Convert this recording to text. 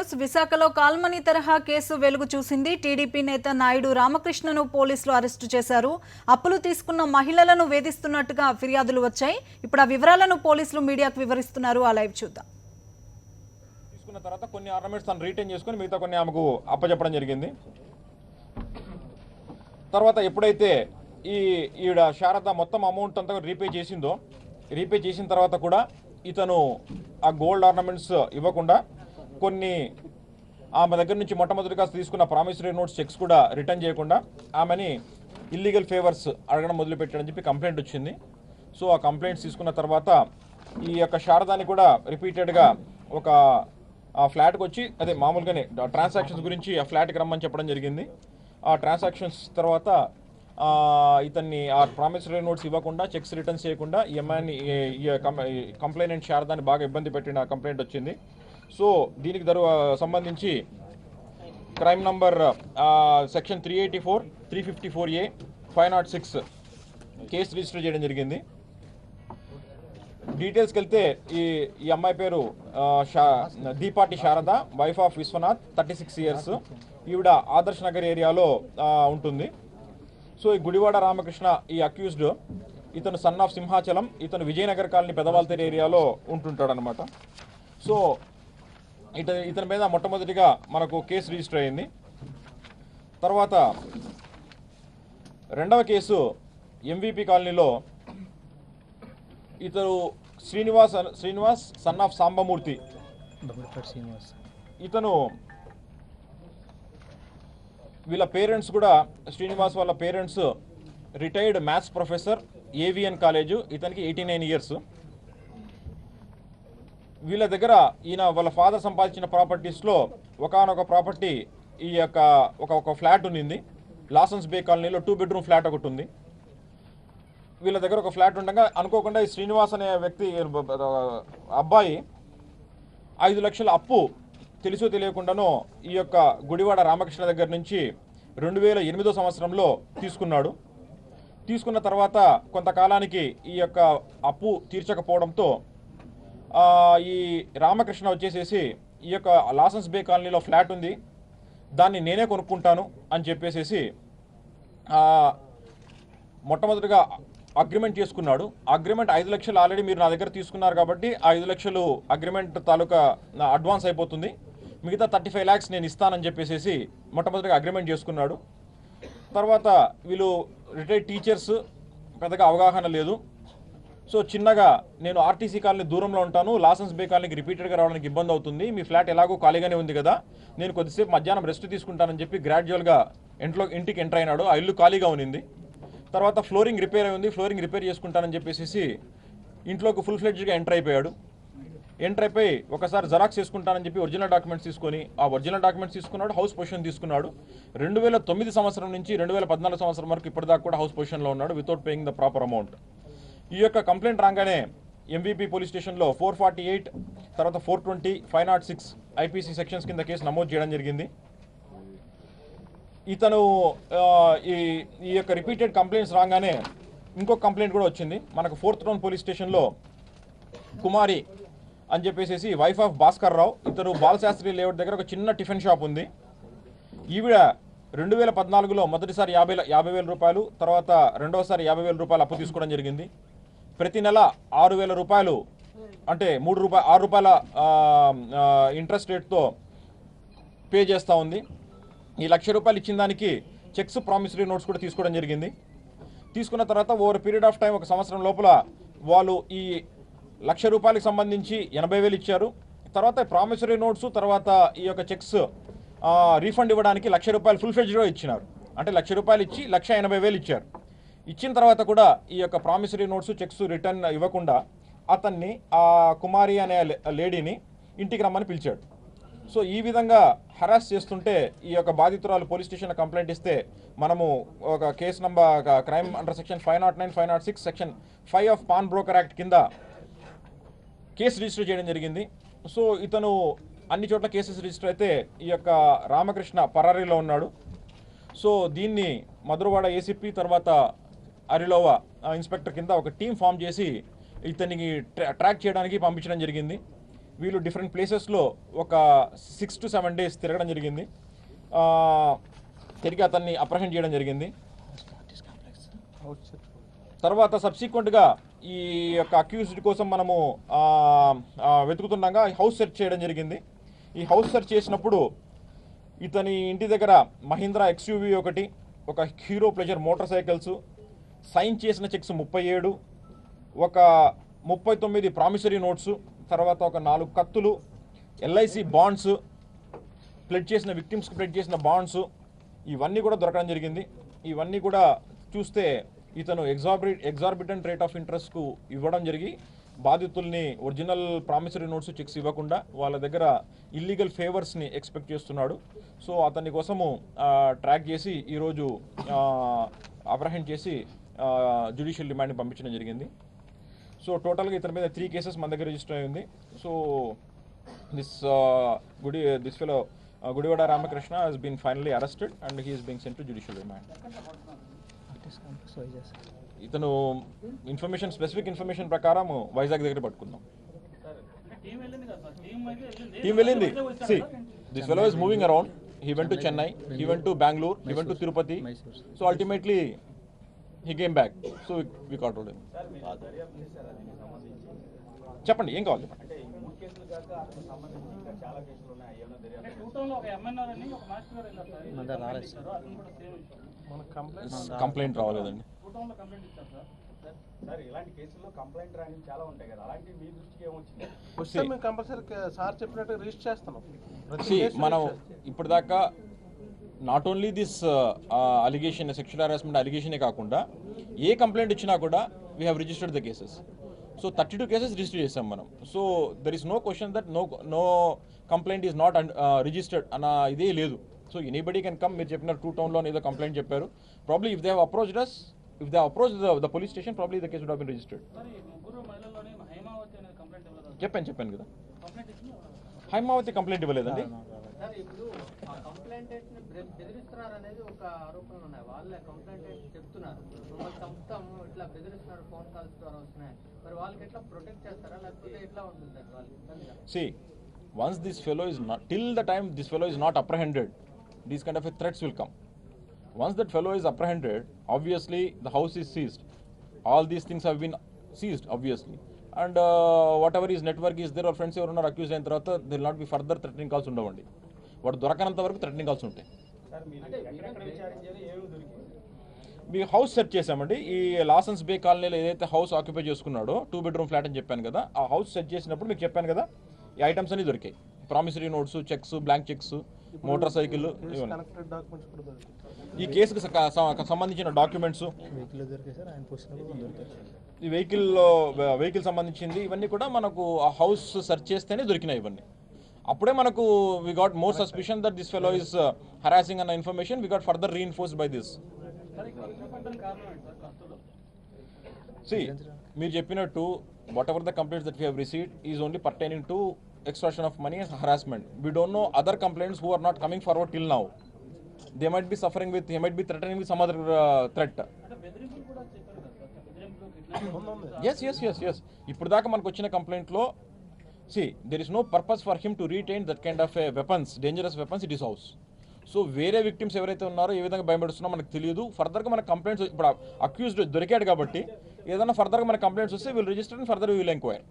News. విశాఖలో call money తరహా case వెలుగు చూసింది. టీడీపీ నేత నాయుడు రామకృష్ణను పోలీసులు అరెస్టు చేశారు. అప్పులు తీసుకున్న మహిళలను వేధిస్తున్నట్టుగా ఫిర్యాదులు వచ్చాయి. ఇప్పుడు ఆ వివరాలను పోలీసులు మీడియాకు వివరిస్తున్నారు. ఆ లైవ్ చూద్దాం. తీసుకున్న తర్వాత కొన్ని ఆర్నమెంట్స్ తను రీటైన్ చేసుకుని మిగతా కొన్ని ఆమెకు అప్పచెప్పడం జరిగింది. తర్వాత ఎప్పుడైతే ఈవిడ శారద మొత్తం అమౌంట్ అంతా రీపే చేసిన తర్వాత కూడా ఇతను ఆ గోల్డ్ ఆర్నమెంట్స్ ఇవ్వకుండా కొన్ని ఆమె దగ్గర నుంచి మొట్టమొదటిగా తీసుకున్న ప్రామిసరీ నోట్స్ చెక్స్ కూడా రిటర్న్ చేయకుండా ఆమెని ఇల్లీగల్ ఫేవర్స్ అడగడం మొదలుపెట్టాడని చెప్పి కంప్లైంట్ వచ్చింది. సో ఆ కంప్లైంట్స్ తీసుకున్న తర్వాత ఈ యొక్క శారదాని కూడా రిపీటెడ్గా ఒక ఫ్లాట్కి వచ్చి అదే మామూలుగానే ట్రాన్సాక్షన్స్ గురించి ఆ ఫ్లాట్కి రమ్మని చెప్పడం జరిగింది. ఆ ట్రాన్సాక్షన్స్ తర్వాత ఇతన్ని ఆ ప్రామిసరీ నోట్స్ ఇవ్వకుండా చెక్స్ రిటర్న్ చేయకుండా ఈ అమ్మాయిని కంప్లైంట్ శారదాన్ని బాగా ఇబ్బంది పెట్టిన కంప్లైంట్ వచ్చింది. సో దీనికి సంబంధించి crime number section 384, 354A, 506 case register చేయడం జరిగింది. డీటెయిల్స్కి వెళ్తే ఈ అమ్మాయి పేరు Deepati Sharada, wife of Vishwanath, 36 years. ఈవిడ ఆదర్శ్ నగర్ ఏరియాలో ఉంటుంది. సో ఈ గుడివాడ రామకృష్ణ ఈ అక్యూజ్డ్, ఇతను సన్ ఆఫ్ సింహాచలం, ఇతను విజయనగర్ కాలనీ పెదవాల్తేరు ఏరియాలో ఉంటుంటాడు అనమాట. సో ఇతని మీద మొట్టమొదటిగా మనకు కేసు రిజిస్టర్ అయింది. తర్వాత రెండవ కేసు ఎంవిపి కాలనీలో ఇతను శ్రీనివాస్ సన్ ఆఫ్ సాంబమూర్తి, ఇతను వీళ్ళ పేరెంట్స్ కూడా శ్రీనివాస్ వాళ్ళ parents retired maths professor, AVN college, ఇతనికి 89 years. వీళ్ళ దగ్గర వాళ్ళ ఫాదర్ సంపాదించిన ప్రాపర్టీస్లో ఒకనొక ప్రాపర్టీ ఈ యొక్క ఒక ఫ్లాట్ ఉంది. లాసన్స్ బే కాలనీలో 2 bedroom ఫ్లాట్ ఒకటి ఉంది. వీళ్ళ దగ్గర ఒక ఫ్లాట్ ఉండగా అనుకోకుండా ఈ శ్రీనివాస్ అనే వ్యక్తి అబ్బాయి 5 లక్షల అప్పు తెలుసో తెలియకుండానో ఈ యొక్క గుడివాడ రామకృష్ణ దగ్గర నుంచి 2008 సంవత్సరంలో తీసుకున్న తర్వాత కొంతకాలానికి ఈ యొక్క అప్పు తీర్చకపోవడంతో ఈ రామకృష్ణ వచ్చేసేసి ఈ యొక్క లాసన్స్ బే కాలనీలో ఫ్లాట్ ఉంది, దాన్ని నేనే కొనుక్కుంటాను అని చెప్పేసేసి మొట్టమొదటిగా అగ్రిమెంట్ చేసుకున్నాడు. అగ్రిమెంట్ 5 లక్షలు ఆల్రెడీ మీరు నా దగ్గర తీసుకున్నారు కాబట్టి 5 లక్షలు అగ్రిమెంట్ తాలూకా అడ్వాన్స్ అయిపోతుంది, మిగతా 35 lakhs నేను ఇస్తానని చెప్పేసి మొట్టమొదటిగా అగ్రిమెంట్ చేసుకున్నాడు. తర్వాత వీళ్ళు రిటైర్డ్ టీచర్స్, పెద్దగా అవగాహన లేదు. సో చిన్నగా నేను ఆర్టీసీ కాలనీ దూరంలో ఉంటాను, లాసన్స్ బే కాలనీకి రిపీటెడ్గా రావడానికి ఇబ్బంది అవుతుంది, మీ ఫ్లాట్ ఎలాగో ఖాళీగానే ఉంది కదా, నేను కొద్దిసేపు మధ్యాహ్నం రెస్ట్ తీసుకుంటానని చెప్పి గ్రాడ్యువల్గా ఇంటికి ఎంటర్ అయినాడు. ఆ ఇల్లు ఖాళీగా ఉంది. తర్వాత ఫ్లోరింగ్ రిపేర్ అయి ఉంది, ఫ్లోరింగ్ రిపేర్ చేసుకుంటానని చెప్పేసి ఇంట్లోకి ఫుల్ ఫ్లెడ్జ్గా ఎంటర్ అయిపోయి ఒకసారి జెరాక్స్ చేసుకుంటానని చెప్పి ఒరిజినల్ డాక్యుమెంట్స్ తీసుకున్నాడు. హౌస్ పొజిషన్ తీసుకున్నాడు. 2009 సంవత్సరం నుంచి 2014 సంవత్సరం వరకు ఇప్పటిదాకా కూడా హౌస్ పొజిషన్లో ఉన్నాడు without paying the proper amount. ఈ యొక్క కంప్లైంట్ రాగానే ఎంవిపి పోలీస్ స్టేషన్లో 448, తర్వాత 420, 506 ఐపీసీ సెక్షన్స్ కింద కేసు నమోదు చేయడం జరిగింది. ఇతను ఈ యొక్క రిపీటెడ్ కంప్లైంట్స్ రాగానే ఇంకొక కంప్లైంట్ కూడా వచ్చింది మనకు 4th Town పోలీస్ స్టేషన్లో. కుమారి అని చెప్పేసి వైఫ్ ఆఫ్ భాస్కర్ రావు, ఇతను బాలశాస్త్రి లేఅవుట్ దగ్గర ఒక చిన్న టిఫిన్ షాప్ ఉంది. ఈవిడ 2014లో మొదటిసారి 50,000 రూపాయలు, తర్వాత రెండోసారి 50,000 రూపాయలు అప్పు తీసుకోవడం జరిగింది. ప్రతి నెల 6,000 రూపాయలు అంటే 6 రూపాయల ఇంట్రెస్ట్ రేట్తో పే చేస్తూ ఉంది. ఈ 1,00,000 రూపాయలు ఇచ్చిన దానికి చెక్స్, ప్రామిసరీ నోట్స్ కూడా తీసుకోవడం జరిగింది. తీసుకున్న తర్వాత ఓవర్ పీరియడ్ ఆఫ్ టైం 1 సంవత్సరం లోపల వాళ్ళు ఈ 1,00,000 రూపాయలకు సంబంధించి 80,000 ఇచ్చారు. తర్వాత ప్రామిసరీ నోట్స్, తర్వాత ఈ యొక్క చెక్స్ రీఫండ్ ఇవ్వడానికి 1,00,000 రూపాయలు ఫుల్ ఫ్లెడ్జ్లో ఇచ్చినారు. అంటే 1,00,000 రూపాయలు ఇచ్చి 1,80,000 ఇచ్చారు. ఇచ్చిన తర్వాత కూడా ఈ యొక్క ప్రామిసరీ నోట్స్, చెక్స్ రిటర్న్ ఇవ్వకుండా అతన్ని ఆ కుమారి అనే లేడీని ఇంటికి రమ్మని పిలిచాడు. సో ఈ విధంగా హరాస్ చేస్తుంటే ఈ యొక్క బాధితురాలు పోలీస్ స్టేషన్లో కంప్లైంట్ ఇస్తే మనము ఒక case number crime under section 509, 506, section 5 of pawn broker act కింద కేసు రిజిస్టర్ చేయడం జరిగింది. సో ఇతను అన్ని చోట్ల కేసెస్ రిజిస్టర్ అయితే ఈ యొక్క రామకృష్ణ పరారీలో ఉన్నాడు. సో దీన్ని మధురవాడ ఏసీపీ తర్వాత అరిలోవా ఇన్స్పెక్టర్ కింద ఒక టీం ఫామ్ చేసి ఇతనికి ట్రాక్ చేయడానికి పంపించడం జరిగింది. వీళ్ళు డిఫరెంట్ ప్లేసెస్లో ఒక 6 to 7 days తిరగడం జరిగింది. తిరిగి అతన్ని అప్రహెండ్ చేయడం జరిగింది. తర్వాత సబ్సిక్వెంట్గా ఈ యొక్క అక్యూజ్డ్ కోసం మనము వెతుకుతుండగా హౌస్ సెర్చ్ చేయడం జరిగింది. ఈ హౌస్ సెర్చ్ చేసినప్పుడు ఇతని ఇంటి దగ్గర మహీంద్రా XUV ఒకటి, ఒక Hero Pleasure motorcycles, sign చేసిన చెక్స్ 37, ఒక 39 ప్రామిసరీ నోట్స్, తర్వాత ఒక 4 కత్తులు, LIC బాండ్స్, ప్లెడ్ చేసిన విక్టిమ్స్కి ప్లెడ్ చేసిన బాండ్స్, ఇవన్నీ కూడా దొరకడం జరిగింది. ఇవన్నీ కూడా చూస్తే ఇతను ఎగ్జార్బిటెంట్ రేట్ ఆఫ్ ఇంట్రెస్ట్కు ఇవ్వడం జరిగి బాధితుల్ని ఒరిజినల్ ప్రామిసరీ నోట్స్ చెక్స్ ఇవ్వకుండా వాళ్ళ దగ్గర ఇల్లీగల్ ఫేవర్స్ని ఎక్స్పెక్ట్ చేస్తున్నాడు. సో అతని కోసము ట్రాక్ చేసి ఈరోజు అప్రహెండ్ చేసి జ్యుడిషియల్ రిమాండ్ని పంపించడం జరిగింది. సో టోటల్గా ఇతని మీద 3 cases మన దగ్గర రిజిస్టర్ అయింది. So this fellow Gudivada Ramakrishna has been finally arrested and he is being sent to judicial remand. ఇతను స్పెసిఫిక్ ఇన్ఫర్మేషన్ ప్రకారం వైజాగ్ దగ్గర పట్టుకున్నాం. టీం వెళ్ళింది. See, this fellow is moving around. He went to Chennai, he went to Bangalore, he went to Tirupati. So ultimately he came back. So we caught him. చెప్పండి, ఏం కావాలి? Complaint రావాలేదండి. మనం ఇప్పటిదాకా not only this allegation, sexual harassment అలిగేషనే కాకుండా ఏ complaint ఇచ్చినా కూడా we have registered the cases. So 32 cases register చేసాం మనం. So there is no question that no complaint is not registered అన్న ఇదే లేదు. So anybody can come. మీరు చెప్పిన 2 townలో ఏదో కంప్లైంట్ చెప్పారు. Probably if they have approached us, if they approach the police station, probably the case would have been registered. చెప్పాను కదా, హైమావతి కంప్లైంట్ ఇవ్వలేదండి. See, once this fellow is not, till the time this fellow is not apprehended, these kind of threats will come. Once that fellow is apprehended, obviously the house is seized. All these things have been seized, obviously. And whatever his network is there or friends ఎవరు ఉన్నారు accuse అయిన తర్వాత there will not be further threatening calls ఉండవండి. వాడు దొరకనంత వరకు threatening calls ఉంటాయి. మీ house search చేసామండి. ఈ లాసన్స్ బే కాలనీలో ఏదైతే హౌస్ ఆక్యుపై చేసుకున్నాడో 2 bedroom ఫ్లాట్ అని చెప్పాను కదా, ఆ హౌస్ సెర్చ్ చేసినప్పుడు మీకు చెప్పాను కదా ఈ ఐటమ్స్ అన్ని దొరికాయి. Promissory notes, checks, blank checks, motor cycle, ఈ కేసుకు సంబంధించిన డాక్యుమెంట్స్, ఈ వెహికల్ సంబంధించింది ఇవన్నీ కూడా మనకు ఆ హౌస్ సెర్చ్ చేస్తేనే దొరికినాయి. ఇవన్నీ అప్పుడే మనకు we got more suspicion that this fellow is harassing అన్న information we got further reinforced by this. See, మీరు చెప్పినట్టు whatever the complaints that we have received is only pertaining to extortion of money and harassment. We don't know other complaints who are not coming forward till now. They might be suffering with, he might be threatening with some other threat. Yes. ఇప్పుడు దాకా మనకు వచ్చిన కంప్లైంట్లో see, there is no purpose for him to retain that kind of weapons, dangerous weapons in his house. So వేరే victims ఎవరైతే ఉన్నారో ఏ విధంగా భయపెడుతున్నారో మనకు తెలియదు. ఫర్దర్గా మన కంప్లైంట్స్ ఇప్పుడు అక్యూజ్డ్ దొరికాడు కాబట్టి ఏదైనా ఫర్దర్గా మన కంప్లైంట్స్ వస్తే will register and further will enquire.